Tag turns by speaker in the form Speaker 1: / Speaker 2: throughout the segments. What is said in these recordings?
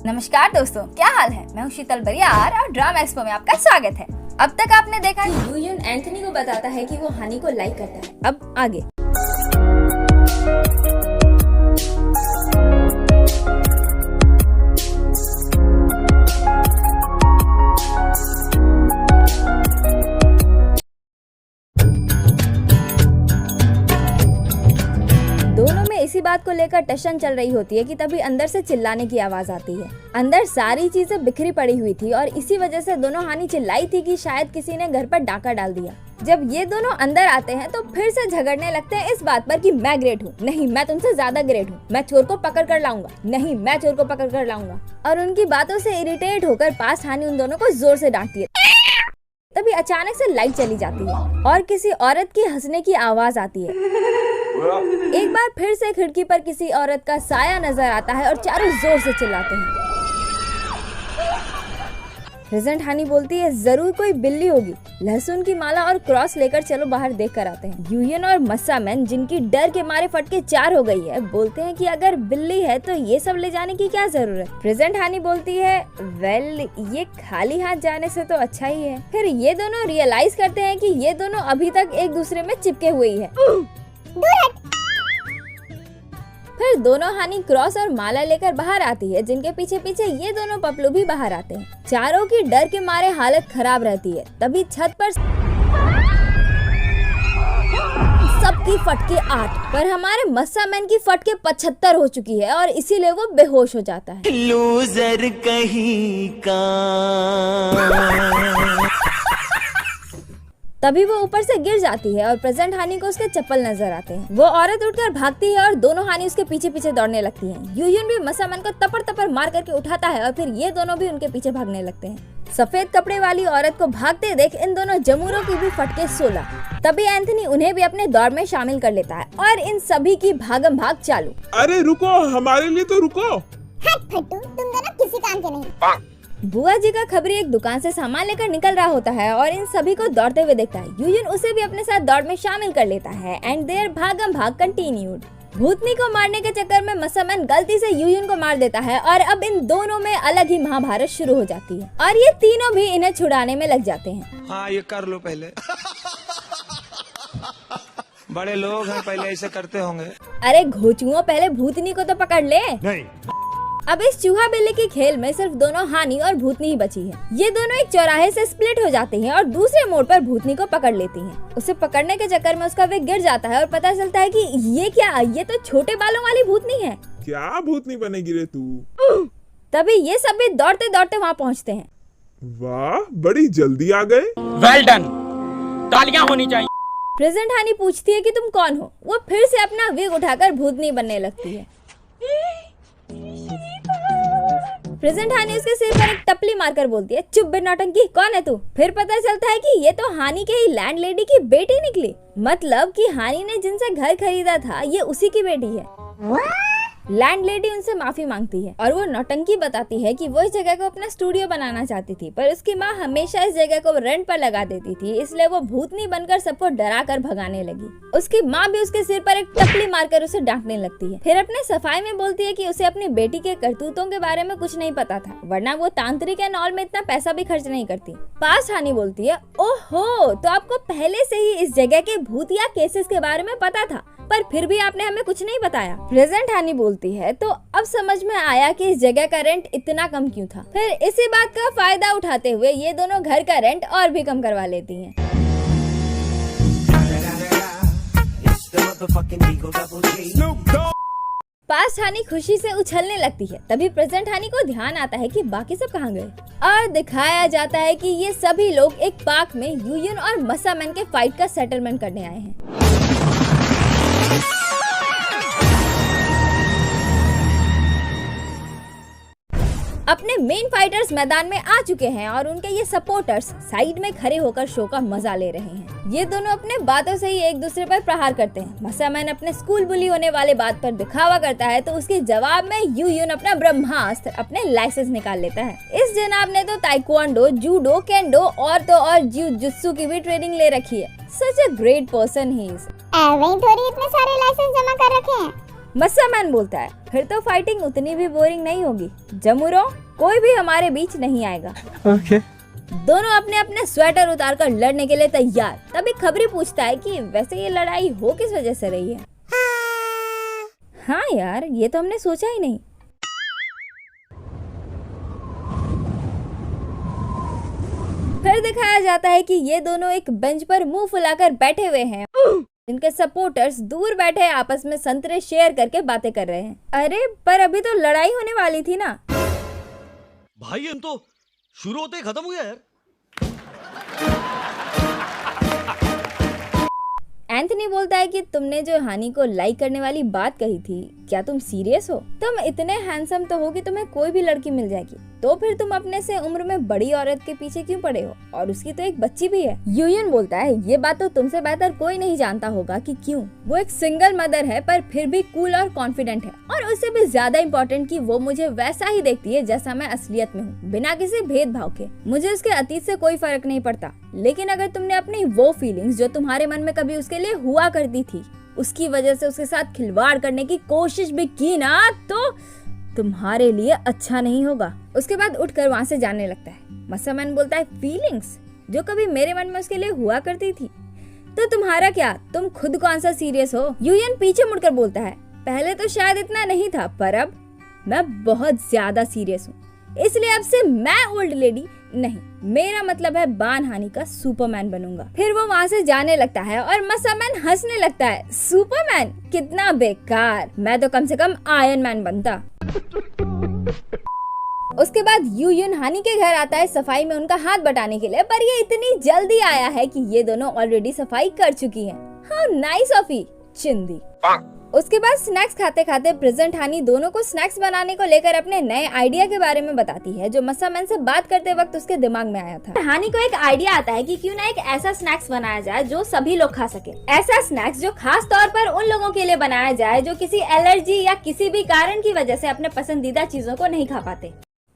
Speaker 1: नमस्कार दोस्तों, क्या हाल है। मैं हूँ शीतल बरियार और ड्रामा एक्सपो में आपका स्वागत है। अब तक आपने देखा यूयन एंथनी को बताता है कि वो हानी को लाइक करता है। अब आगे इसी बात को लेकर टशन चल रही होती है कि तभी अंदर से चिल्लाने की आवाज आती है। अंदर सारी चीजें बिखरी पड़ी हुई थी और इसी वजह से दोनों हानी चिल्लाई थी कि शायद किसी ने घर पर डाका डाल दिया। जब ये दोनों अंदर आते हैं तो फिर से झगड़ने लगते हैं इस बात पर कि मैं ग्रेट हूँ, नहीं मैं तुमसे ज्यादा ग्रेट हूँ, मैं चोर को पकड़ कर लाऊंगा, नहीं मैं चोर को पकड़ कर लाऊंगा। और उनकी बातों से इरिटेट होकर पास हानी उन दोनों को जोर से डांटती है। तभी अचानक से लाइट चली जाती है और किसी औरत की हंसने की आवाज आती है। एक बार फिर से खिड़की पर किसी औरत का साया नजर आता है और चारों जोर से चिल्लाते हैं। प्रेजेंट हानी बोलती है जरूर कोई बिल्ली होगी। लहसुन की माला और क्रॉस लेकर चलो बाहर देख कर आते हैं। यूयन और मस्सा मैन, जिनकी डर के मारे फटके 4 हो गई है, बोलते हैं कि अगर बिल्ली है तो ये सब ले जाने की क्या जरूरत। प्रेजेंट हानी बोलती है वेल ये खाली हाथ जाने से तो अच्छा ही है। फिर ये दोनों रियलाइज करते हैं कि ये दोनों अभी तक एक दूसरे में चिपके हुए ही है। फिर दोनों हानी क्रॉस और माला लेकर बाहर आती है, जिनके पीछे पीछे ये दोनों पपलू भी बाहर आते हैं। चारों की डर के मारे हालत खराब रहती है। तभी छत पर सबकी फटके 8 पर हमारे मस्सा मैन की फटके 75 हो चुकी है और इसीलिए वो बेहोश हो जाता है।
Speaker 2: लूजर कहीं का।
Speaker 1: तभी वो ऊपर से गिर जाती है और प्रेजेंट हानी को उसके चप्पल नजर आते हैं। वो औरत उठकर भागती है और दोनों हानी उसके पीछे पीछे दौड़ने लगती हैं। यूयन भी मस्सा मैन को तपड़ तपड़ मार करके उठाता है और फिर ये दोनों भी उनके पीछे भागने लगते हैं। सफेद कपड़े वाली औरत को भागते देख इन दोनों जमूरों की भी फटके 16। तभी एंथनी उन्हें भी अपने दौड़ में शामिल कर लेता है और इन सभी की भागम भाग चालू।
Speaker 3: अरे रुको, हमारे लिए तो रुको।
Speaker 4: हट फट्टू, तुम दोनों किसी काम के नहीं।
Speaker 1: बुआ जी का खबरी एक दुकान से सामान लेकर निकल रहा होता है और इन सभी को दौड़ते हुए देखता है। यूयन उसे भी अपने साथ दौड़ में शामिल कर लेता है एंड देयर भागम भाग कंटिन्यूड। भूतनी को मारने के चक्कर में मस्सा मैन गलती से यूयन को मार देता है और अब इन दोनों में अलग ही महाभारत शुरू हो जाती है और ये तीनों भी इन्हें छुड़ाने में लग जाते हैं।
Speaker 2: हाँ ये कर लो पहले। बड़े लोग हैं, पहले ऐसे करते होंगे।
Speaker 1: अरे घोचुओं, पहले भूतनी को तो पकड़ ले।
Speaker 3: नहीं।
Speaker 1: अब इस चूहा बिल्ली की खेल में सिर्फ दोनों हानी और भूतनी ही बची है। ये दोनों एक चौराहे से स्प्लिट हो जाती हैं और दूसरे मोड़ पर भूतनी को पकड़ लेती हैं। उसे पकड़ने के चक्कर में उसका विग गिर जाता है और पता चलता है कि ये क्या, ये तो छोटे बालों वाली भूतनी है।
Speaker 3: क्या भूतनी बनेगी रे तू।
Speaker 1: तभी ये सब भी दौड़ते दौड़ते वहाँ पहुँचते हैं।
Speaker 3: वाह, बड़ी जल्दी आ गए।
Speaker 5: वेल डन, तालियां होनी चाहिए।
Speaker 1: प्रेजेंट हानी पूछती है कि तुम कौन हो। वो फिर से अपना विग उठाकर भूतनी बनने लगती है। प्रेजेंट हानी उसके सिर पर एक टपली मारकर बोलती है चुप बे नौटंकी, कौन है तू। फिर पता चलता है कि ये तो हानी के ही लैंडलेडी की बेटी निकली। मतलब कि हानी ने जिनसे घर खरीदा था ये उसी की बेटी है। लैंडलेडी उनसे माफी मांगती है और वो नौटंकी बताती है कि वो इस जगह को अपना स्टूडियो बनाना चाहती थी, पर उसकी माँ हमेशा इस जगह को रेंट पर लगा देती थी, इसलिए वो भूतनी बनकर सबको डरा कर भगाने लगी। उसकी माँ भी उसके सिर पर एक टपली मारकर उसे डांटने लगती है। फिर अपने सफाई में बोलती है कि उसे अपनी बेटी के करतूतों के बारे में कुछ नहीं पता था, वरना वो तांत्रिक एंड ऑल में इतना पैसा भी खर्च नहीं करती। पास हानी बोलती है ओहो, तो आपको पहले से ही इस जगह के भूतिया केसेस के बारे में पता था, पर फिर भी आपने हमें कुछ नहीं बताया। प्रेजेंट हानी बोलती है तो अब समझ में आया कि इस जगह का रेंट इतना कम क्यों था। फिर इसी बात का फायदा उठाते हुए ये दोनों घर का रेंट और भी कम करवा लेती हैं। पास हानी खुशी से उछलने लगती है। तभी प्रेजेंट हानी को ध्यान आता है कि बाकी सब कहाँ गए और दिखाया जाता है कि ये सभी लोग एक पार्क में यूयन और मस्सा मैन के फाइट का सेटलमेंट करने आए हैं। अपने मेन फाइटर्स मैदान में आ चुके हैं और उनके ये सपोर्टर्स साइड में खड़े होकर शो का मजा ले रहे हैं। ये दोनों अपने बातों से ही एक दूसरे पर प्रहार करते हैं। मस्सा मैन अपने स्कूल बुली होने वाले बात पर दिखावा करता है तो उसके जवाब में यूयन अपना ब्रह्मास्त्र अपने लाइसेंस निकाल लेता है। इस जनाब ने तो ताइक्वांडो, जूडो, केंडो और तो और जिu-जित्सु की भी ट्रेनिंग ले रखी है। Such a great person he is.
Speaker 4: वहीं थोड़ी इतने सारे लाइसेंस जमा कर रखे हैं।
Speaker 1: मस्सा मैन बोलता है फिर तो फाइटिंग उतनी भी बोरिंग नहीं होगी। जमुरो, कोई भी हमारे बीच नहीं आएगा। दोनों अपने अपने स्वेटर उतारकर लड़ने के लिए तैयार। तभी खबरी पूछता है कि वैसे ये लड़ाई हो किस वजह से रही है। हाँ यार, ये तो हमने सोचा ही नहीं। फिर दिखाया जाता है कि ये दोनों एक बेंच पर मुंह फुलाकर बैठे हुए हैं। इनके सपोर्टर्स दूर बैठे आपस में संतरे शेयर करके बातें कर रहे हैं। अरे पर अभी तो लड़ाई होने वाली थी ना।
Speaker 6: भाई हम तो शुरू होते ही खत्म हो गया यार।
Speaker 1: एंथनी बोलता है कि तुमने जो हानि को लाइक करने वाली बात कही थी, क्या तुम सीरियस हो? तुम इतने हैंडसम तो हो कि तुम्हें कोई भी लड़की मिल जाएगी, तो फिर तुम अपने से उम्र में बड़ी औरत के पीछे क्यों पड़े हो? और उसकी तो एक बच्ची भी है। यूयन बोलता है ये बात तो तुमसे बेहतर कोई नहीं जानता होगा कि क्यों। वो एक सिंगल मदर है पर फिर भी कूल और कॉन्फिडेंट है, और उससे भी ज्यादा इम्पोर्टेंट कि वो मुझे वैसा ही देखती है जैसा मैं असलियत में हूँ, बिना किसी भेदभाव के। मुझे उसके अतीत से कोई फर्क नहीं पड़ता, लेकिन अगर तुमने अपनी वो फीलिंग्स जो तुम्हारे मन में कभी उसके लिए हुआ करती थी, उसकी वजह से उसके साथ खिलवाड़ करने की कोशिश भी की ना, तो तुम्हारे लिए अच्छा नहीं होगा। उसके बाद उठकर वहाँ से जाने लगता है। मस्सा मैन बोलता है फीलिंग्स जो कभी मेरे मन में उसके लिए हुआ करती थी, तो तुम्हारा क्या? तुम खुद कौन सा सीरियस हो? यूयन पीछे मुड़कर बोलता है पहले तो शायद इतना नहीं था, पर अब मैं बहुत ज्यादा सीरियस हूँ। इसलिए अब से मैं ओल्ड लेडी नहीं, मेरा मतलब है बान हानि का सुपरमैन बनूंगा। फिर वो वहाँ से जाने लगता है और मस्सा मैन हंसने लगता है। सुपरमैन? कितना बेकार, मैं तो कम से कम आयरन मैन बनता। उसके बाद यूयन हानि के घर आता है सफाई में उनका हाथ बटाने के लिए, पर ये इतनी जल्दी आया है कि ये दोनों ऑलरेडी सफाई कर चुकी हैं। How nice of you, Chindi. उसके बाद स्नैक्स खाते खाते प्रेजेंट हानि दोनों को स्नैक्स बनाने को लेकर अपने नए आइडिया के बारे में बताती है, जो मस्सा मैन से बात करते वक्त उसके दिमाग में आया था। हानि को एक आइडिया आता है कि क्यों ना एक ऐसा स्नैक्स बनाया जाए जो सभी लोग खा सके। ऐसा स्नैक्स जो खास तौर पर उन लोगों के लिए बनाया जाए जो किसी एलर्जी या किसी भी कारण की वजह से अपने पसंदीदा चीजों को नहीं खा पाते।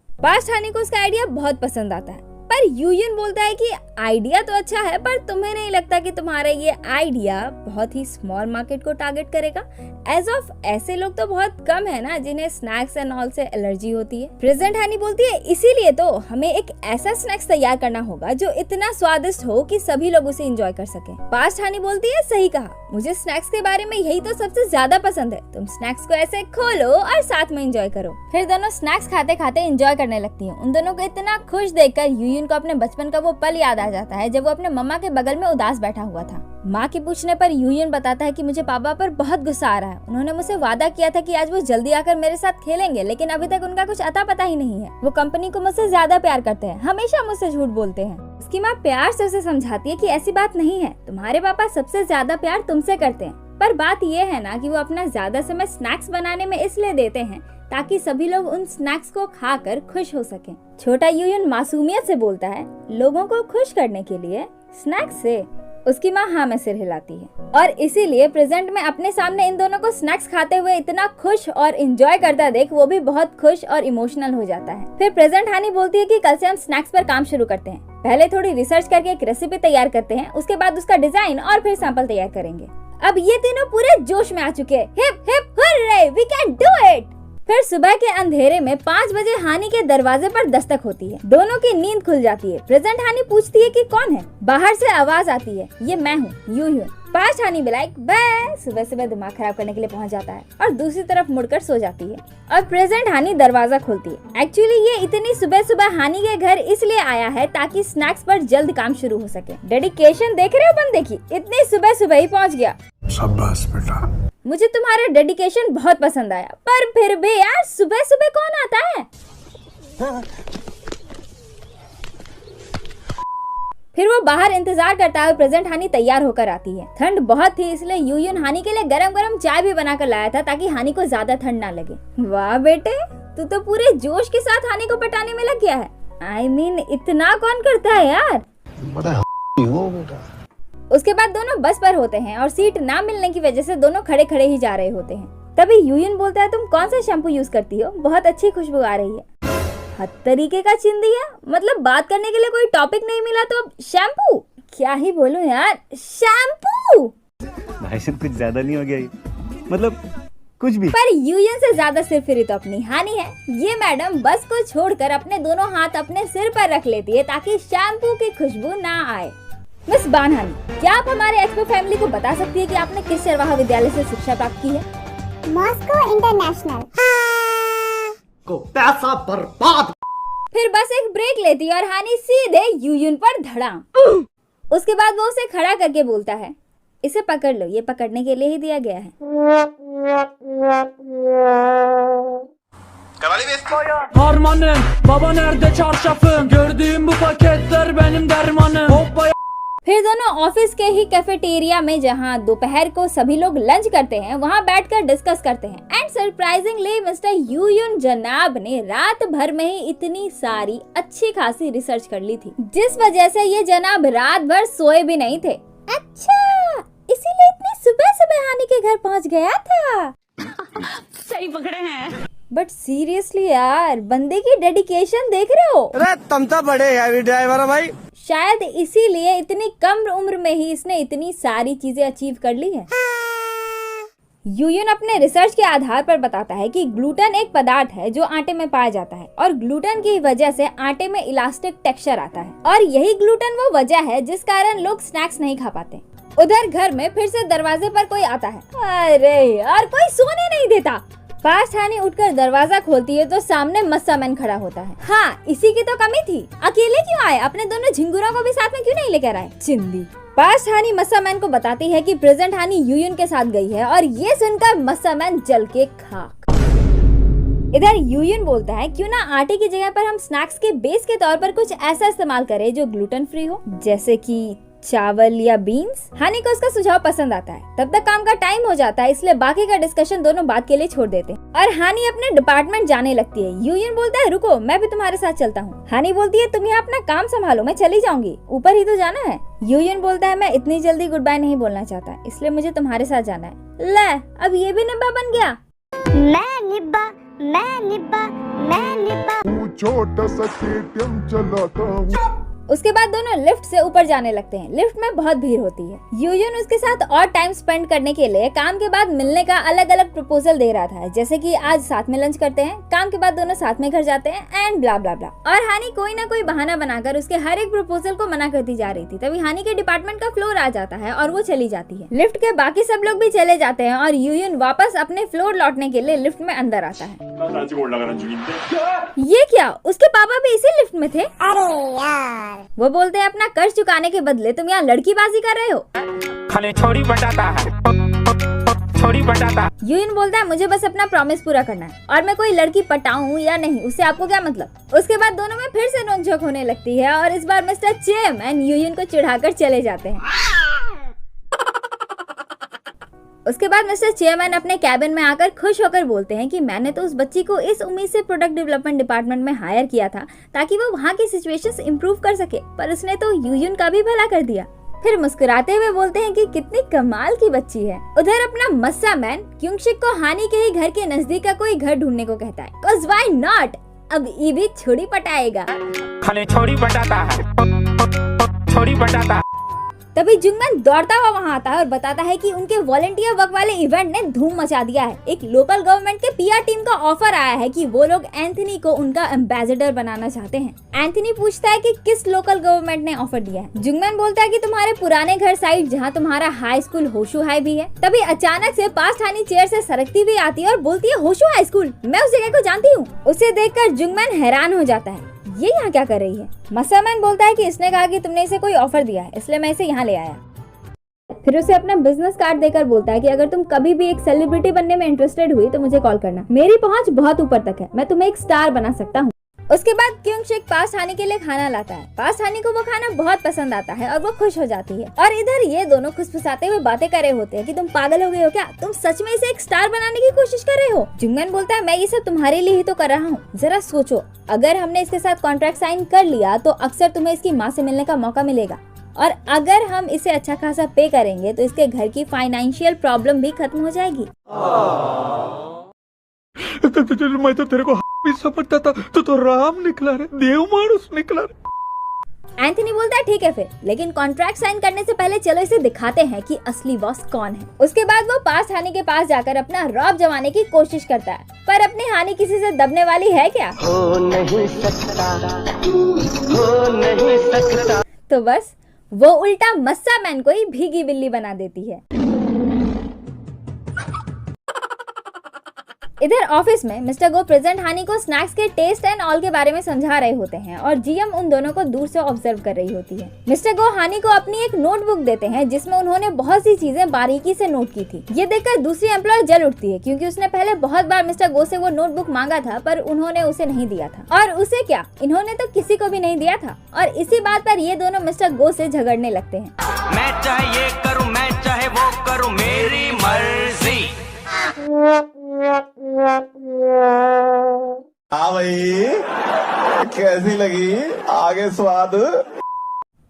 Speaker 1: पास्ट हानि को उसका आइडिया बहुत पसंद आता है, पर यूयन बोलता है कि आइडिया तो अच्छा है, पर तुम्हें नहीं लगता कि तुम्हारा ये आइडिया बहुत ही स्मॉल मार्केट को टारगेट करेगा? एज ऑफ ऐसे लोग तो बहुत कम है ना जिन्हें स्नैक्स एंड ऑल से एलर्जी होती है। प्रेजेंट हानि बोलती है इसीलिए तो हमें एक ऐसा स्नैक्स तैयार करना होगा जो इतना स्वादिष्ट हो कि सभी लोग उसे एंजॉय कर सके। पास्ट हानि बोलती है सही कहा, मुझे स्नैक्स के बारे में यही तो सबसे ज्यादा पसंद है। तुम स्नैक्स को ऐसे खोलो और साथ में एंजॉय करो। फिर दोनों स्नैक्स खाते खाते एंजॉय करने लगती हैं। उन दोनों को इतना खुश देखकर यूयन को अपने बचपन का वो पल याद आ जाता है जब वो अपने मम्मा के बगल में उदास बैठा हुआ था। माँ के पूछने पर यूयन बताता है कि मुझे पापा पर बहुत गुस्सा आ रहा है। उन्होंने मुझसे वादा किया था कि आज वो जल्दी आकर मेरे साथ खेलेंगे, लेकिन अभी तक उनका कुछ अता पता ही नहीं है। वो कंपनी को मुझसे ज्यादा प्यार करते हैं, हमेशा मुझसे झूठ बोलते हैं। उसकी माँ प्यार से उसे समझाती है कि ऐसी बात नहीं है, तुम्हारे पापा सबसे ज्यादा प्यार तुमसे करते हैं। पर बात ये है ना कि वो अपना ज्यादा समय स्नैक्स बनाने में इसलिए देते हैं ताकि सभी लोग उन स्नैक्स को खाकर खुश हो सकें। छोटा यूयन मासूमियत से बोलता है लोगों को खुश करने के लिए स्नैक्स से। उसकी माँ हाँ में सिर हिलाती है, और इसीलिए प्रेजेंट में अपने सामने इन दोनों को स्नैक्स खाते हुए इतना खुश और एंजॉय करता देख वो भी बहुत खुश और इमोशनल हो जाता है। फिर प्रेजेंट हानि बोलती है कि कल से हम स्नैक्स पर काम शुरू करते हैं। पहले थोड़ी रिसर्च करके एक रेसिपी तैयार करते हैं, उसके बाद उसका डिजाइन और फिर सैंपल तैयार करेंगे। अब ये तीनों पूरे जोश में आ चुके हैं। Hip hip hurray, we can do it. फिर सुबह के अंधेरे में 5 बजे हानि के दरवाजे पर दस्तक होती है। दोनों की नींद खुल जाती है। प्रेजेंट हानि पूछती है कि कौन है। बाहर से आवाज आती है, ये मैं हूँ, यूयन। पास्ट हानि भी लाइक बाय सुबह सुबह दिमाग खराब करने के लिए पहुँच जाता है और दूसरी तरफ मुड़कर सो जाती है। और प्रेजेंट हानि दरवाजा खोलती है। एक्चुअली ये इतनी सुबह सुबह हानि के घर इसलिए आया है ताकि स्नैक्स पर जल्द काम शुरू हो सके। डेडिकेशन देख रहे हो बंदे की, इतनी सुबह सुबह ही पहुँच गया।
Speaker 3: शाबाश बेटा।
Speaker 1: मुझे तुम्हारा डेडिकेशन बहुत पसंद आया, पर फिर भी यार सुबह सुबह कौन आता है? फिर वो बाहर इंतजार करता है और प्रेजेंट हानि तैयार होकर आती है। ठंड बहुत थी इसलिए यूयन हानि के लिए गरम गरम चाय भी बनाकर लाया था ताकि हानि को ज्यादा ठंड ना लगे। वाह बेटे, तू तो पूरे जोश के साथ हानि को पटाने में लग गया है। I mean, इतना कौन करता है यार?
Speaker 6: बड़ा हो बेटा।
Speaker 1: उसके बाद दोनों बस पर होते हैं और सीट ना मिलने की वजह से दोनों खड़े खड़े ही जा रहे होते हैं। तभी यूयन बोलता है तुम कौन सा शैम्पू यूज करती हो, बहुत अच्छी खुशबू आ रही है। हद तरीके का चिंदिया, मतलब बात करने के लिए कोई टॉपिक नहीं मिला तो अब शैम्पू? क्या ही बोलूं यार, शैम्पू।
Speaker 7: भाई साहब कुछ ज्यादा नहीं हो गया ये? मतलब
Speaker 2: कुछ भी।
Speaker 1: पर यूयन से ज्यादा सिरफिरी तो अपनी हानि है। ये मैडम बस को छोड़कर अपने दोनों हाथ अपने सिर पर रख लेती है ताकि शैम्पू की खुशबू ना आए। मिस बानहानी, क्या आप हमारे एक्सपो फैमिली को बता सकती है कि आपने किस चरवाहा विद्यालय से शिक्षा प्राप्त की है?
Speaker 4: Moscow international.
Speaker 6: को पैसा बर्बाद।
Speaker 1: फिर बस एक ब्रेक लेती है और हानी सीधे यूयन पर धड़ाम। उसके बाद वो उसे खड़ा करके बोलता है, इसे पकड़ लो, ये पकड़ने के लिए ही दिया गया है।
Speaker 7: Harmanım, baba nerede çarşafım? Gördüğüm bu paketler benim dermanım. Hoppa.
Speaker 1: फिर दोनों ऑफिस के ही कैफेटेरिया में, जहां दोपहर को सभी लोग लंच करते हैं, वहां बैठकर डिस्कस करते हैं। एंड सरप्राइजिंगली मिस्टर यूयुन जनाब ने रात भर में ही इतनी सारी अच्छी खासी रिसर्च कर ली थी, जिस वजह से ये जनाब रात भर सोए भी नहीं थे। अच्छा, इसीलिए इतनी सुबह सुबह हानि के घर पहुंच गया था।
Speaker 8: सही पकड़े हैं।
Speaker 1: बट सीरियसली यार, बंदे की डेडिकेशन देख रहे हो?
Speaker 2: अरे तुम तो बड़े हैवी ड्राइवर हो भाई।
Speaker 1: शायद इसीलिए इतनी कम उम्र में ही इसने इतनी सारी चीजें अचीव कर ली है। यूयुन अपने रिसर्च के आधार पर बताता है कि ग्लूटेन एक पदार्थ है जो आटे में पाया जाता है और ग्लूटेन की वजह से आटे में इलास्टिक टेक्सचर आता है और यही ग्लूटेन वो वजह है जिस कारण लोग स्नैक्स नहीं खा पाते। उधर घर में फिर से दरवाजे पर कोई आता है। अरे यार, कोई सोने नहीं देता। पास हानी उठकर दरवाजा खोलती है तो सामने मस्सा मैन खड़ा होता है। हाँ, इसी की तो कमी थी। अकेले क्यों आए? अपने दोनों झिंगुरों को भी साथ में क्यों नहीं लेकर आए? चिंदी। पास हानी मस्सा मैन को बताती है कि प्रेजेंट हानी यूयुन के साथ गई है और ये सुनकर मस्सा मैन जल के खाक। इधर यूयुन बोलता है, क्यों ना आटे की जगह पर हम स्नैक्स के बेस के तौर पर कुछ ऐसा इस्तेमाल करें जो ग्लूटेन फ्री हो, जैसे कि चावल या बीन्स। हानी को उसका सुझाव पसंद आता है। तब तक काम का टाइम हो जाता है, इसलिए बाकी का डिस्कशन दोनों बात के लिए छोड़ देते हैं और हानी अपने डिपार्टमेंट जाने लगती है। यूयुन बोलता है, रुको, मैं भी तुम्हारे साथ चलता हूँ। हानी बोलती है, तुम यहाँ अपना काम संभालो, मैं चली जाऊंगी, ऊपर ही तो जाना है। यूयुन बोलता है, मैं इतनी जल्दी गुड बाय नहीं बोलना चाहता, इसलिए मुझे तुम्हारे साथ जाना है। ले, अब ये भी निब्बा बन गया।
Speaker 4: मैं निब्बा, मैं निब्बा, मैं निब्बा।
Speaker 3: छोटा सा केटीएम चलाता हूँ।
Speaker 1: उसके बाद दोनों लिफ्ट से ऊपर जाने लगते हैं। लिफ्ट में बहुत भीड़ होती है। यूयुन उसके साथ और टाइम स्पेंड करने के लिए काम के बाद मिलने का अलग अलग प्रपोजल दे रहा था, जैसे कि आज साथ में लंच करते हैं, काम के बाद दोनों साथ में घर जाते हैं एंड ब्ला ब्ला ब्ला। और हानी कोई ना कोई बहाना बनाकर उसके हर एक प्रपोजल को मना करती जा रही थी। तभी हानी के डिपार्टमेंट का फ्लोर आ जाता है और वो चली जाती है। लिफ्ट के बाकी सब लोग भी चले जाते हैं और यूयुन वापस अपने फ्लोर लौटने के लिए लिफ्ट में अंदर आता है। ये क्या, उसके पापा भी इसी लिफ्ट में थे?
Speaker 4: अरे यार।
Speaker 1: वो बोलते हैं, अपना कर्ज चुकाने के बदले तुम यहाँ लड़कीबाजी कर रहे हो।
Speaker 5: खाली छोड़ी बटाता है, छोड़ी बटाता।
Speaker 1: यूयुन बोलता है, मुझे बस अपना प्रॉमिस पूरा करना है और मैं कोई लड़की पटाऊं या नहीं, उससे आपको क्या मतलब? उसके बाद दोनों में फिर से नोकझोंक होने लगती है और इस बार मिस्टर चेयरमैन यूयुन को चिढ़ाकर चले जाते हैं। उसके बाद मिस्टर चेयरमैन अपने कैबिन में आकर खुश होकर बोलते हैं कि मैंने तो उस बच्ची को इस उम्मीद से प्रोडक्ट डेवलपमेंट डिपार्टमेंट में हायर किया था ताकि वो वहाँ की सिचुएशंस इंप्रूव कर सके, पर उसने तो यूयुन का भी भला कर दिया। फिर मुस्कुराते हुए बोलते हैं कि कितनी कमाल की बच्ची है। उधर अपना मस्सा मैन क्योंगशिक को हानि के ही घर के नजदीक का कोई घर ढूंढने को कहता है। 'Cause why not? अब ये भी छोड़ी पटाएगा।
Speaker 5: खाली छोड़ी बटाता है, छोड़ी बटाता।
Speaker 1: तभी जुंगमन दौड़ता हुआ वहाँ आता है और बताता है कि उनके वॉलंटियर वर्क वाले इवेंट ने धूम मचा दिया है। एक लोकल गवर्नमेंट के पीआर टीम का ऑफर आया है कि वो लोग एंथनी को उनका एम्बेसडर बनाना चाहते हैं। एंथनी पूछता है कि किस लोकल गवर्नमेंट ने ऑफर दिया है। जुंगमन बोलता है कि तुम्हारे पुराने घर साइड जहाँ तुम्हारा हाई स्कूल होशु हाई भी है। तभी अचानक से पास हानी चेयर से सरकती हुई आती है और बोलती है, होशु हाई स्कूल, मैं उस जगह को जानती हूँ। उसे देखकर जुंगमन हैरान हो जाता है, ये यहाँ क्या कर रही है? मस्सा मैन बोलता है कि इसने कहा कि तुमने इसे कोई ऑफर दिया है, इसलिए मैं इसे यहाँ ले आया। फिर उसे अपना बिजनेस कार्ड देकर बोलता है कि अगर तुम कभी भी एक सेलिब्रिटी बनने में इंटरेस्टेड हुई तो मुझे कॉल करना, मेरी पहुंच बहुत ऊपर तक है, मैं तुम्हें एक स्टार बना सकता हूँ। उसके बाद क्योंगशिक पास हानी के लिए खाना लाता है। पास हानी को वो खाना बहुत पसंद आता है और वो खुश हो जाती है। और इधर ये दोनों खुसफुसाते हुए बातें कर रहे होते हैं कि तुम पागल हो गए हो क्या? तुम सच में इसे एक स्टार बनाने की कोशिश कर रहे हो? जुंगमन बोलता है, मैं ये सब तुम्हारे लिए ही तो कर रहा हूँ। जरा सोचो, अगर हमने इसके साथ कॉन्ट्रैक्ट साइन कर लिया तो अक्सर तुम्हें इसकी माँ से मिलने का मौका मिलेगा और अगर हम इसे अच्छा खासा पे करेंगे तो इसके घर की फाइनेंशियल प्रॉब्लम भी खत्म हो जाएगी।
Speaker 6: मैं तो तेरे को भी समझता था, तो राम निकला रे, देव मानुस निकला रे।
Speaker 1: एंथनी बोलता है ठीक है फिर, लेकिन कॉन्ट्रैक्ट साइन करने से पहले चलो इसे दिखाते हैं कि असली बॉस कौन है। उसके बाद वो पास्ट हानि के पास जाकर अपना रौब जमाने की कोशिश करता है, पर अपनी हानि किसी से दबने वाली है क्या? हो नहीं सकता। तो बस वो उल्टा मस्सा मैन को ही भीगी बिल्ली बना देती है। इधर ऑफिस में मिस्टर गो प्रेजेंट हानि को स्नैक्स के टेस्ट एंड ऑल के बारे में समझा रहे होते हैं और जीएम उन दोनों को दूर से ऑब्जर्व कर रही होती है। मिस्टर गो हानि को अपनी एक नोटबुक देते हैं जिसमें उन्होंने बहुत सी चीजें बारीकी से नोट की थी। ये देखकर दूसरी एम्प्लॉय जल उठती है क्योंकि उसने पहले बहुत बार मिस्टर गो से वो नोटबुक मांगा था पर उन्होंने उसे नहीं दिया था, और उसे क्या, इन्होंने तो किसी को भी नहीं दिया था। और इसी बात पर ये दोनों मिस्टर गो से झगड़ने लगते हैं।
Speaker 2: मैं चाहे ये करूं, मैं चाहे वो करूं, मेरी मर्जी।
Speaker 3: हाँ भाई, कैसी लगी आगे स्वाद?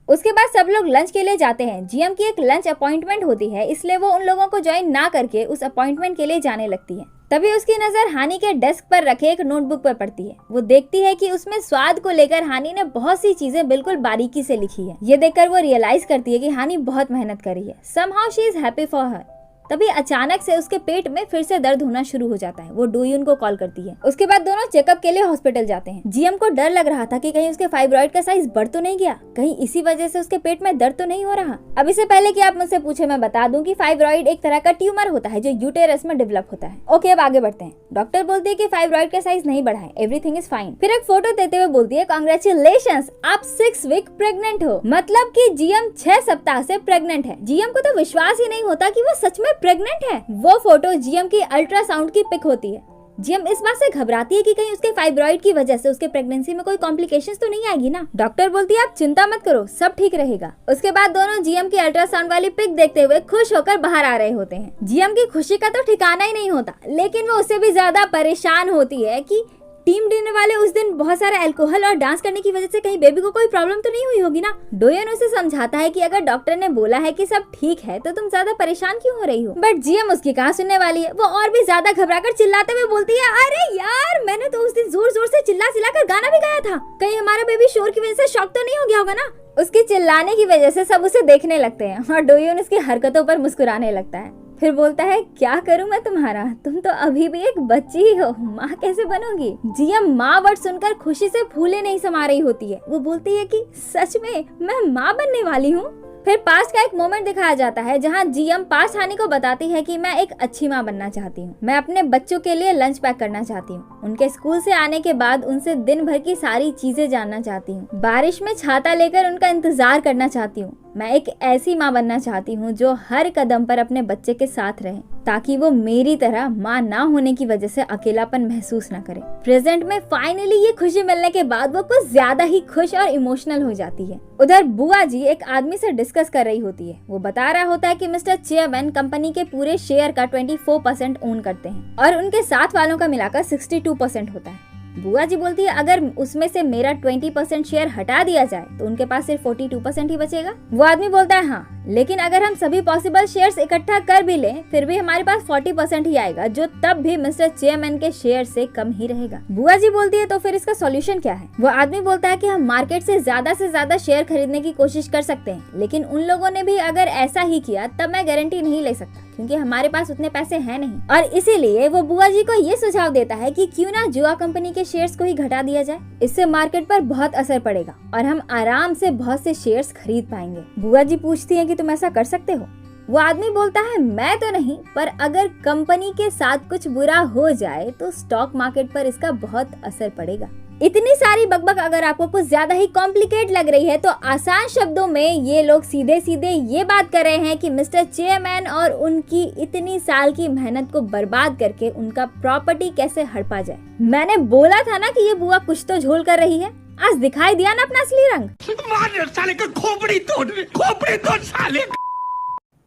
Speaker 1: उसके बाद सब लोग लंच के लिए जाते हैं। जीएम की एक लंच अपॉइंटमेंट होती है, इसलिए वो उन लोगों को ज्वाइन ना करके उस अपॉइंटमेंट के लिए जाने लगती है। तभी उसकी नजर हानि के डेस्क पर रखे एक नोटबुक पर पड़ती है। वो देखती है कि उसमें स्वाद को लेकर हानि ने बहुत सी चीजें बिल्कुल बारीकी से लिखी है। ये देखकर वो रियलाइज करती है कि हानि बहुत मेहनत करी है। Somehow she is happy for her. तभी अचानक से उसके पेट में फिर से दर्द होना शुरू हो जाता है। वो डोयुन को कॉल करती है। उसके बाद दोनों चेकअप के लिए हॉस्पिटल जाते हैं। जीएम को डर लग रहा था कि कहीं उसके फाइब्रॉइड का साइज बढ़ तो नहीं गया, कहीं इसी वजह से उसके पेट में दर्द तो नहीं हो रहा। अब इससे पहले कि आप मुझसे पूछे, मैं बता दूं कि फाइब्रॉइड एक तरह का ट्यूमर होता है जो यूटेरस में डेवलप होता है। ओके, अब आगे बढ़ते हैं। डॉक्टर बोलती है कि फाइब्रॉइड का साइज नहीं बढ़ा है, एवरीथिंग इज फाइन। फिर एक फोटो देते हुए बोलती है, कांग्रेचुलेशंस, आप 6 वीक प्रेग्नेंट हो। मतलब कि जीएम 6 सप्ताह से प्रेग्नेंट है। जीएम को तो विश्वास ही नहीं होता कि वो सच में प्रेग्नेंट है। वो फोटो जीएम की अल्ट्रासाउंड की पिक होती है। जीएम इस बात से घबराती है कि कहीं उसके फाइब्रॉइड की वजह से उसके प्रेगनेंसी में कोई कॉम्प्लिकेशंस तो नहीं आएगी ना। डॉक्टर बोलती है आप चिंता मत करो, सब ठीक रहेगा। उसके बाद दोनों जीएम की अल्ट्रासाउंड वाली पिक देखते हुए खुश होकर बाहर आ रहे होते हैं। जीएम की खुशी का तो ठिकाना ही नहीं होता, लेकिन वो उससे भी ज्यादा परेशान होती है कि टीम डिनर वाले उस दिन बहुत सारा अल्कोहल और डांस करने की वजह से कहीं बेबी को कोई प्रॉब्लम तो नहीं हुई होगी ना। डोयन उसे समझाता है कि अगर डॉक्टर ने बोला है कि सब ठीक है तो तुम ज्यादा परेशान क्यों हो रही हो, बट जीएम उसकी कहाँ सुनने वाली है। वो और भी ज्यादा घबराकर चिल्लाते हुए बोलती है, अरे यार, मैंने तो उस दिन जोर जोर से चिल्ला कर गाना भी गाया था, कहीं हमारा बेबी शोर की वजह से शॉक तो नहीं हो गया होगा ना। उसकी चिल्लाने की वजह से सब उसे देखने लगते हैं और डोयन उसकी हरकतों पर मुस्कुराने लगता है। फिर बोलता है, क्या करूं मैं तुम्हारा, तुम तो अभी भी एक बच्ची ही हो, माँ कैसे बनोगी। जीएम माँ वर्ड सुनकर खुशी से फूले नहीं समा रही होती है। वो बोलती है कि सच में मैं माँ बनने वाली हूँ। फिर पास्ट का एक मोमेंट दिखाया जाता है जहाँ जीएम पास्ट हानि को बताती है कि मैं एक अच्छी माँ बनना चाहती हूँ, मैं अपने बच्चों के लिए लंच पैक करना चाहती हूँ, उनके स्कूल से आने के बाद उनसे दिन भर की सारी चीजें जानना चाहती हूँ, बारिश में छाता लेकर उनका इंतजार करना चाहती हूँ। मैं एक ऐसी माँ बनना चाहती हूँ जो हर कदम पर अपने बच्चे के साथ रहे, ताकि वो मेरी तरह माँ ना होने की वजह से अकेलापन महसूस ना करे। प्रेजेंट में फाइनली ये खुशी मिलने के बाद वो कुछ ज्यादा ही खुश और इमोशनल हो जाती है। उधर बुआ जी एक आदमी से डिस्कस कर रही होती है। वो बता रहा होता है कि मिस्टर चेयरमैन कंपनी के पूरे शेयर का 24% ओन करते हैं और उनके साथ वालों का मिलाकर 62% होता है। बुआ जी बोलती है, अगर उसमें से मेरा 20% शेयर हटा दिया जाए तो उनके पास सिर्फ 42% ही बचेगा। वो आदमी बोलता है, हाँ, लेकिन अगर हम सभी पॉसिबल शेयर्स इकट्ठा कर भी लें फिर भी हमारे पास 40% ही आएगा, जो तब भी मिस्टर चेयरमैन के शेयर से कम ही रहेगा। बुआ जी बोलती है, तो फिर इसका सॉल्यूशन क्या है। वो आदमी बोलता है कि हम मार्केट से ज्यादा शेयर खरीदने की कोशिश कर सकते हैं, लेकिन उन लोगों ने भी अगर ऐसा ही किया तब मैं गारंटी नहीं ले सकता क्योंकि हमारे पास उतने पैसे हैं नहीं। और इसीलिए वो बुआ जी को ये सुझाव देता है कि क्यों ना जुआ कंपनी के शेयर्स को ही घटा दिया जाए, इससे मार्केट पर बहुत असर पड़ेगा और हम आराम से बहुत से शेयर्स खरीद पाएंगे। बुआ जी पूछती हैं कि तुम ऐसा कर सकते हो। वो आदमी बोलता है, मैं तो नहीं, पर अगर कंपनी के साथ कुछ बुरा हो जाए तो स्टॉक मार्केट पर इसका बहुत असर पड़ेगा। इतनी सारी बकबक अगर आपको कुछ ज्यादा ही कॉम्प्लिकेट लग रही है तो आसान शब्दों में ये लोग सीधे सीधे ये बात कर रहे हैं कि मिस्टर चेयरमैन और उनकी इतनी साल की मेहनत को बर्बाद करके उनका प्रॉपर्टी कैसे हड़पा जाए। मैंने बोला था ना कि ये बुआ कुछ तो झोल कर रही है, आज दिखाई दिया ना अपना असली रंग।
Speaker 2: साले का खोपड़ी तोड़ साले।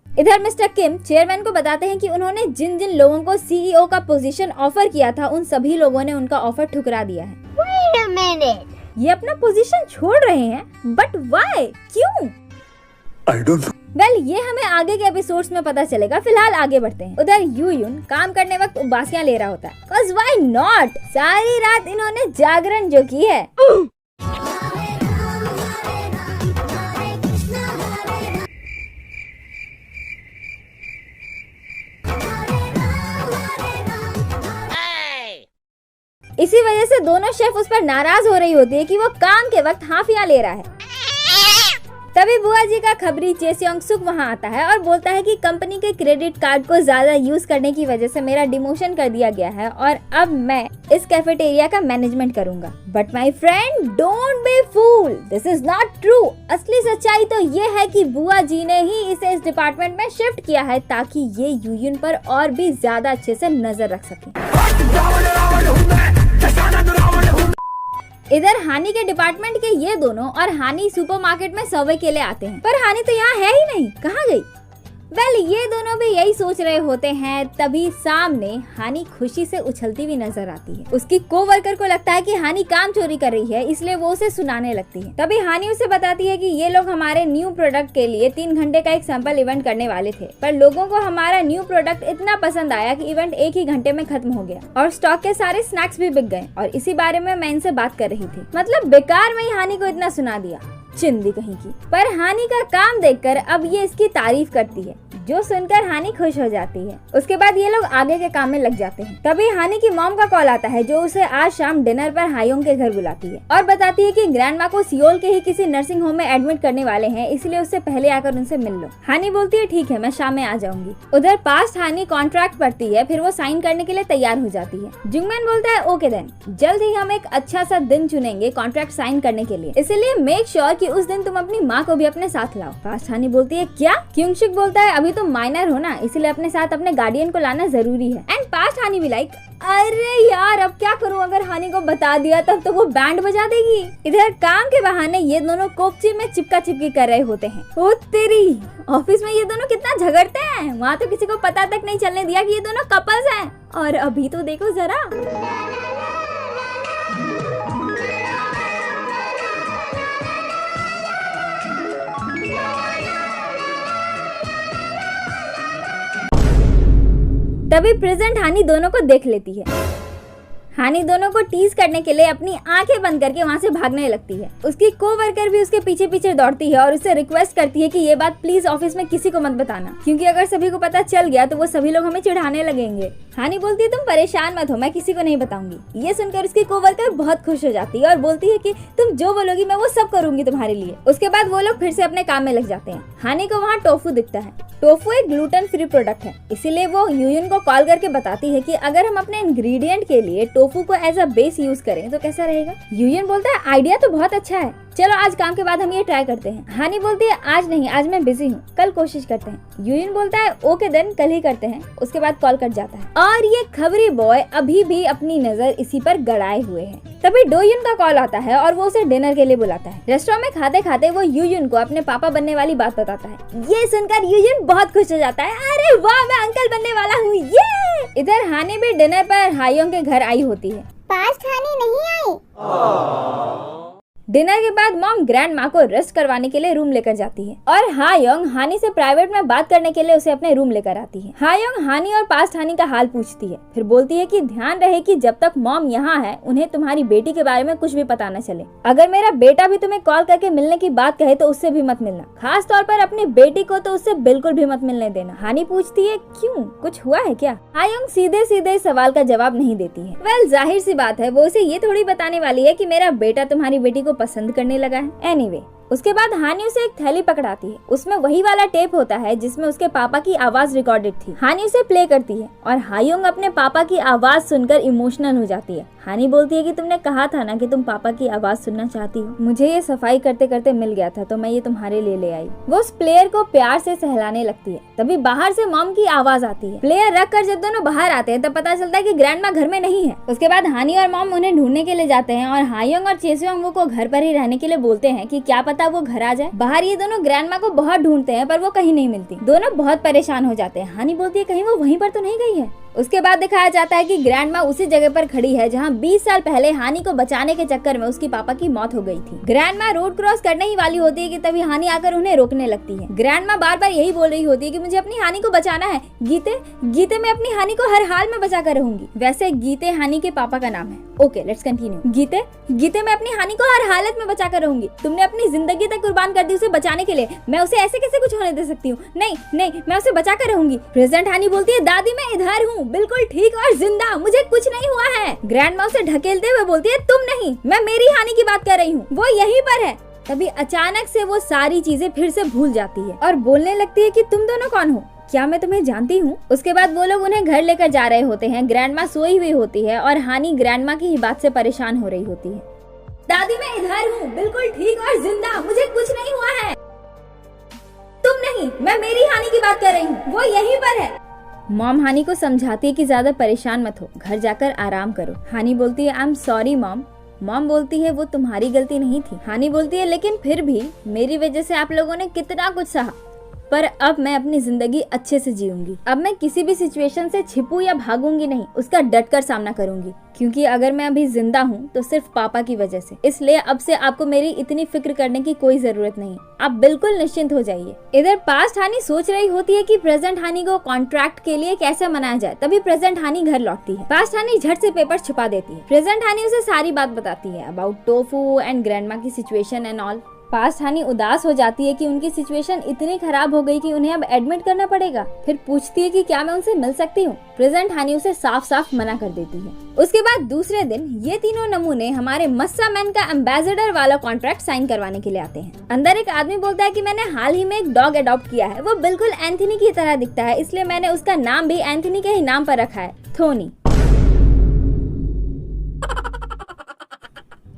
Speaker 1: इधर मिस्टर किम चेयरमैन को बताते हैं कि उन्होंने जिन जिन लोगों को सीईओ का पोजीशन ऑफर किया था उन सभी लोगों ने उनका ऑफर ठुकरा दिया है।
Speaker 4: Wait a minute.
Speaker 1: ये अपना पोजीशन छोड़ रहे हैं, बट व्हाई, क्यों?
Speaker 3: I don't know.
Speaker 1: वेल ये हमें आगे के एपिसोड्स में पता चलेगा। फिलहाल आगे बढ़ते हैं। उधर यूयुन काम करने वक्त उबासियां ले रहा होता है। Cause why not? सारी रात इन्होंने जागरण जो की है इसी वजह से दोनों शेफ उस पर नाराज हो रही होती है कि वो काम के वक्त हाफिया ले रहा है। तभी बुआ जी का खबरी चेसियोंग सुक वहाँ आता है और बोलता है कि कंपनी के क्रेडिट कार्ड को ज्यादा यूज करने की वजह से मेरा डिमोशन कर दिया गया है और अब मैं इस कैफेटेरिया का मैनेजमेंट करूंगा। But my friend, don't be fool, this is not true. असली सच्चाई तो ये है कि बुआ जी ने ही इसे इस डिपार्टमेंट में शिफ्ट किया है ताकि ये यूयन पर और भी ज्यादा अच्छे से नजर रख सके। इधर हानि के डिपार्टमेंट के ये दोनों और हानि सुपरमार्केट में सर्वे के लिए आते हैं, पर हानि तो यहाँ है ही नहीं, कहाँ गई? ये दोनों भी यही सोच रहे होते हैं, तभी सामने हानि खुशी से उछलती हुई नजर आती है। उसकी कोवर्कर को लगता है कि हानि काम चोरी कर रही है, इसलिए वो उसे सुनाने लगती है। तभी हानि उसे बताती है कि ये लोग हमारे न्यू प्रोडक्ट के लिए 3 घंटे का एक सैंपल इवेंट करने वाले थे, पर लोगों को हमारा न्यू प्रोडक्ट इतना पसंद आया कि इवेंट 1 ही घंटे में खत्म हो गया और स्टॉक के सारे स्नैक्स भी बिक गए और इसी बारे में मैं इनसे बात कर रही थी। मतलब बेकार में ही हानि को इतना सुना दिया, चिंदी कहीं की। पर हानि का काम देखकर अब ये इसकी तारीफ करती है, जो सुनकर हानि खुश हो जाती है। उसके बाद ये लोग आगे के काम में लग जाते हैं। तभी हानि की मॉम का कॉल आता है, जो उसे आज शाम डिनर पर हायोंग के घर बुलाती है और बताती है कि ग्रैंडमा को सियोल के ही किसी नर्सिंग होम में एडमिट करने वाले हैं, इसलिए उससे पहले आकर उनसे मिल लो। हानि बोलती है ठीक है, मैं शाम में आ जाऊंगी। उधर पास्ट हानि कॉन्ट्रैक्ट पढ़ती है, फिर वो साइन करने के लिए तैयार हो जाती है। जुंगमैन बोलता है ओके देन, जल्द ही हम एक अच्छा सा दिन चुनेंगे कॉन्ट्रैक्ट साइन करने के लिए, इसलिए मेक श्योर कि उस दिन तुम अपनी माँ को भी अपने साथ लाओ। पास्ट हानि बोलती है क्या? क्यूंगशिक बोलता है अभी तुम माइनर हो ना, इसलिए अपने साथ अपने गार्डियन को लाना जरूरी है। एंड पास्ट हानि भी लाइक अरे यार अब क्या करूं, अगर हानि को बता दिया तब तो वो बैंड बजा देगी। इधर काम के बहाने ये दोनों कोपची में चिपका चिपकी कर रहे होते हैं। ओ तेरी, ऑफिस में ये दोनों कितना झगड़ते हैं, वहाँ तो किसी को पता तक नहीं चलने दिया कि ये दोनों कपल्स हैं, और अभी तो देखो जरा। तभी प्रेजेंट हानि दोनों को देख लेती है। हानि दोनों को टीज करने के लिए अपनी आंखें बंद करके वहाँ से भागने लगती है। उसकी कोवर्कर भी उसके पीछे पीछे दौड़ती है और उससे रिक्वेस्ट करती है कि ये बात प्लीज ऑफिस में किसी को मत बताना, क्योंकि अगर सभी को पता चल गया तो वो सभी लोग हमें चिढ़ाने लगेंगे। हानि बोलती है तुम परेशान मत हो, मैं किसी को नहीं बताऊंगी। ये सुनकर उसकी कोवर्कर बहुत खुश हो जाती है और बोलती है कि तुम जो बोलोगी मैं वो सब करूंगी तुम्हारे लिए। उसके बाद वो लोग फिर से अपने काम में लग जाते हैं। हानि को वहाँ टोफू दिखता है। टोफू एक ग्लूटेन फ्री प्रोडक्ट है, इसीलिए वो यूयन को कॉल करके बताती है कि अगर हम अपने इंग्रेडिएंट के लिए टोफू को एज अ बेस यूज करें तो कैसा रहेगा। यूयन बोलता है आइडिया तो बहुत अच्छा है, चलो आज काम के बाद हम ये ट्राई करते हैं। हानि बोलती है आज नहीं, आज मैं बिजी हूँ, कल कोशिश करते हैं। यूयन बोलता है ओके देन, कल ही करते हैं। उसके बाद कॉल कट जाता है और ये खबरी बॉय अभी भी अपनी नजर इसी पर गड़ाए हुए है। तभी डोयुन का कॉल आता है और वो उसे डिनर के लिए बुलाता है। रेस्टोरेंट में खाते खाते वो यूयन को अपने पापा बनने वाली बात बताता है। ये सुनकर यूयन बहुत खुश हो जाता है, अरे वाह मैं अंकल बनने वाला हूँ ये। इधर हानि भी डिनर पर हायोंग के घर आई होती है।
Speaker 4: पास्ट हानि नहीं आई।
Speaker 1: डिनर के बाद मॉम ग्रैंड माँ को रेस्ट करवाने के लिए रूम लेकर जाती है और हायोंग हानि से प्राइवेट में बात करने के लिए उसे अपने रूम लेकर आती है। हायोंग हानि और पास्ट हानि का हाल पूछती है, फिर बोलती है कि ध्यान रहे कि जब तक मॉम यहाँ है उन्हें तुम्हारी बेटी के बारे में कुछ भी पता न चले। अगर मेरा बेटा भी तुम्हें कॉल करके मिलने की बात कहे तो उससे भी मत मिलना, खास तौर पर अपनी बेटी को तो उससे बिल्कुल भी मत मिलने देना। हानि पूछती है क्यों, कुछ हुआ है क्या? हायोंग सीधे सीधे सवाल का जवाब नहीं देती है। वेल जाहिर सी बात है, वो उसे ये थोड़ी बताने वाली है कि मेरा बेटा तुम्हारी बेटी को पसंद करने लगा है। एनीवे, उसके बाद हानि उसे एक थैली पकड़ाती है। उसमें वही वाला टेप होता है जिसमें उसके पापा की आवाज रिकॉर्डेड थी। हानि उसे प्ले करती है और हायोंग अपने पापा की आवाज सुनकर इमोशनल हो जाती है। हानि बोलती है कि तुमने कहा था ना कि तुम पापा की आवाज सुनना चाहती हो, मुझे ये सफाई करते करते मिल गया था तो मैं ये तुम्हारे लिए ले आई। वो उस प्लेयर को प्यार से सहलाने लगती है। तभी बाहर से मॉम की आवाज आती है। प्लेयर रख कर जब दोनों बाहर आते हैं तब पता चलता है कि ग्रैंडमा घर में नहीं है। उसके बाद हानि और मॉम उन्हें ढूंढने के लिए जाते हैं और हायोंग और चेसियोंग को घर पर ही रहने के लिए बोलते हैं कि क्या पता वो घर आ जाए। बाहर ये दोनों ग्रैंडमा को बहुत ढूंढते हैं पर वो कहीं नहीं मिलती। दोनों बहुत परेशान हो जाते हैं। हानि बोलती है कहीं वो वहीं पर तो नहीं गई है। उसके बाद दिखाया जाता है कि ग्रैंडमा उसी जगह पर खड़ी है जहां 20 साल पहले हानि को बचाने के चक्कर में उसकी पापा की मौत हो गई थी। ग्रैंडमा रोड क्रॉस करने ही वाली होती है कि तभी हानि आकर उन्हें रोकने लगती है। ग्रैंडमा बार बार यही बोल रही होती है कि मुझे अपनी हानि को बचाना है। गीते मैं अपनी हानि को हर हाल में बचा कर रहूंगी। वैसे गीते हानि के पापा का नाम है। Okay let's continue. गीते मैं अपनी हानि को हर हालत में बचा कर रहूंगी। तुमने अपनी जिंदगी तक कुर्बान कर दी उसे बचाने के लिए, मैं उसे ऐसे कैसे कुछ होने दे सकती हूँ? नहीं मैं उसे बचा कर रहूंगी। प्रेजेंट हानि बोलती है दादी मैं इधर हूँ, बिल्कुल ठीक और जिंदा, मुझे कुछ नहीं हुआ है। ग्रैंड माँ उसे ढकेलते हुए बोलती है तुम नहीं, मैं मेरी हानि की बात कर रही हूँ, वो यहीं पर है। तभी अचानक से वो सारी चीजें फिर से भूल जाती है और बोलने लगती है कि तुम दोनों कौन हो, क्या मैं तुम्हें जानती हूँ। उसके बाद वो लोग उन्हें घर लेकर जा रहे होते हैं। ग्रैंड माँ सोई हुई होती है और हानि ग्रैंड माँ की ही बात से परेशान हो रही होती है। दादी मैं इधर हूँ, बिल्कुल ठीक और जिंदा, मुझे कुछ नहीं हुआ है। तुम नहीं, मैं मेरी हानि की बात कर रही हूँ, वो यहीं पर है। मॉम हानि को समझाती है कि ज्यादा परेशान मत हो, घर जाकर आराम करो। हानि बोलती है I am sorry mom. Mom बोलती है वो तुम्हारी गलती नहीं थी। हानि बोलती है लेकिन फिर भी मेरी वजह से आप लोगों ने कितना कुछ सहा, पर अब मैं अपनी जिंदगी अच्छे से जीऊंगी। अब मैं किसी भी सिचुएशन से छिपू या भागूंगी नहीं, उसका डटकर सामना करूंगी, क्योंकि अगर मैं अभी जिंदा हूँ तो सिर्फ पापा की वजह से। इसलिए अब से आपको मेरी इतनी फिक्र करने की कोई जरूरत नहीं, आप बिल्कुल निश्चिंत हो जाइए। इधर पास्ट हानि सोच रही होती है कि प्रेजेंट हानि को कॉन्ट्रैक्ट के लिए कैसे मनाया जाए। तभी प्रेजेंट हानि घर लौटती है। पास्ट हानि झट से पेपर छुपा देती है। प्रेजेंट हानि उसे सारी बात बताती है अबाउट टोफू एंड ग्रैंडमा की सिचुएशन एंड ऑल। पास्ट हानि उदास हो जाती है कि उनकी सिचुएशन इतनी खराब हो गई कि उन्हें अब एडमिट करना पड़ेगा। फिर पूछती है कि क्या मैं उनसे मिल सकती हूँ। प्रेजेंट हानि उसे साफ साफ मना कर देती है। उसके बाद दूसरे दिन ये तीनों नमूने हमारे मस्सा मैन का एम्बेसडर वाला कॉन्ट्रैक्ट साइन करवाने के लिए आते हैं। अंदर एक आदमी बोलता है कि मैंने हाल ही में एक डॉग अडॉप्ट किया है, वो बिल्कुल एंथनी की तरह दिखता है, इसलिए मैंने उसका नाम भी एंथनी के ही नाम पर रखा है, थोनी।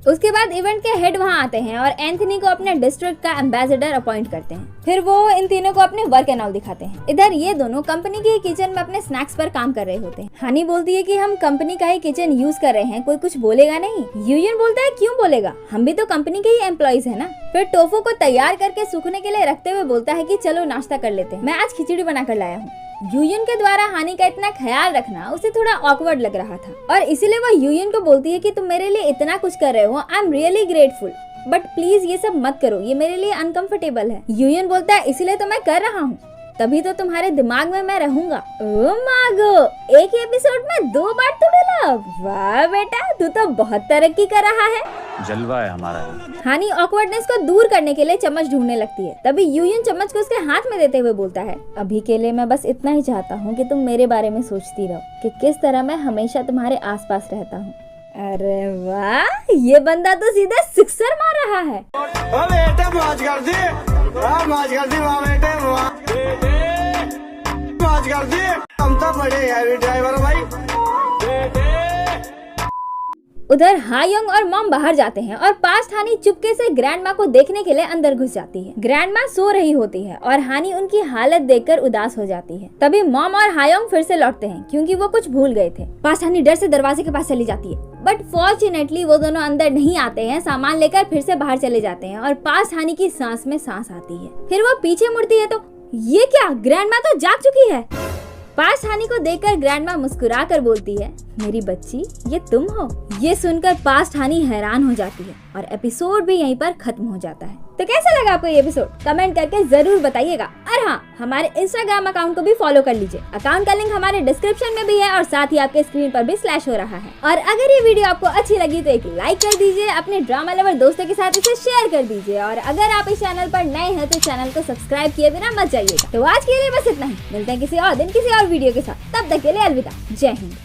Speaker 1: उसके बाद इवेंट के हेड वहां आते हैं और एंथनी को अपने डिस्ट्रिक्ट का एम्बेसडर अपॉइंट करते हैं। फिर वो इन तीनों को अपने वर्क एंड ऑल दिखाते हैं। इधर ये दोनों कंपनी की किचन में अपने स्नैक्स पर काम कर रहे होते हैं। हानि बोलती है कि हम कंपनी का ही किचन यूज कर रहे हैं, कोई कुछ बोलेगा नहीं। यूयन बोलता है क्यों बोलेगा, हम भी तो कंपनी के ही एम्प्लॉइज है ना। फिर टोफू को तैयार करके सूखने के लिए रखते हुए बोलता है कि चलो नाश्ता कर लेते हैं, मैं आज खिचड़ी बना कर लाया हूँ। यूयन के द्वारा हानि का इतना ख्याल रखना उसे थोड़ा ऑकवर्ड लग रहा था और इसीलिए वो यूयन को बोलती है कि तुम मेरे लिए इतना कुछ कर रहे हो, I am really grateful, but please ये सब मत करो, ये मेरे लिए अनकंफर्टेबल है। यूयन बोलता है इसीलिए तो मैं कर रहा हूँ, तभी तो तुम्हारे दिमाग में मैं रहूंगा। ओ मागो, एक ही एपिसोड में 2 बार तो डला, वाह बेटा तू तो बहुत तरक्की कर रहा है,
Speaker 9: जलवा है हमारा।
Speaker 1: हानि ऑकवर्डनेस को दूर करने के लिए चम्मच ढूंढने लगती है। तभी यूयन चम्मच को उसके हाथ में देते हुए बोलता है अभी के लिए मैं बस इतना ही चाहता हूँ कि तुम मेरे बारे में सोचती रहो कि किस तरह मैं हमेशा तुम्हारे आसपास रहता हूँ। अरे वाह, ये बंदा तो सीधा सिक्सर मार रहा है।
Speaker 10: बेटे मौज कर दी, मौज कर दी, वाह बेटे मौज कर दी, हम तो बड़े हैवी ड्राइवर भाई।
Speaker 1: उधर हायोंग और मॉम बाहर जाते हैं और पास्ट हानि चुपके से ग्रैंडमा को देखने के लिए अंदर घुस जाती है। ग्रैंडमा सो रही होती है और हानि उनकी हालत देखकर उदास हो जाती है। तभी मॉम और हायोंग फिर से लौटते हैं क्योंकि वो कुछ भूल गए थे। पास्ट हानि डर से दरवाजे के पास चली जाती है, बट फॉर्चुनेटली वो दोनों अंदर नहीं आते हैं, सामान लेकर फिर से बाहर चले जाते हैं और पास्ट हानि की सांस में सांस आती है। फिर वो पीछे मुड़ती है तो ये क्या, ग्रैंडमा तो जाग चुकी है। पास्ट हानि को देखकर ग्रैंडमा मुस्कुरा कर बोलती है मेरी बच्ची ये तुम हो। ये सुनकर पास्ट हानि हैरान हो जाती है और एपिसोड भी यहीं पर खत्म हो जाता है। तो कैसा लगा आपको ये एपिसोड, कमेंट करके जरूर बताइएगा। और हाँ, हमारे इंस्टाग्राम अकाउंट को भी फॉलो कर लीजिए, अकाउंट का लिंक हमारे डिस्क्रिप्शन में भी है और साथ ही आपके स्क्रीन पर भी फ्लैश हो रहा है। और अगर ये वीडियो आपको अच्छी लगी तो एक लाइक कर दीजिए, अपने ड्रामा लवर दोस्तों के साथ इसे शेयर कर दीजिए और अगर आप इस चैनल पर नए हैं तो चैनल को सब्सक्राइब किए बिना मत जाइएगा। तो आज के लिए बस इतना ही, मिलते हैं किसी और दिन किसी और वीडियो के साथ, तब तक के लिए अलविदा, जय हिंद।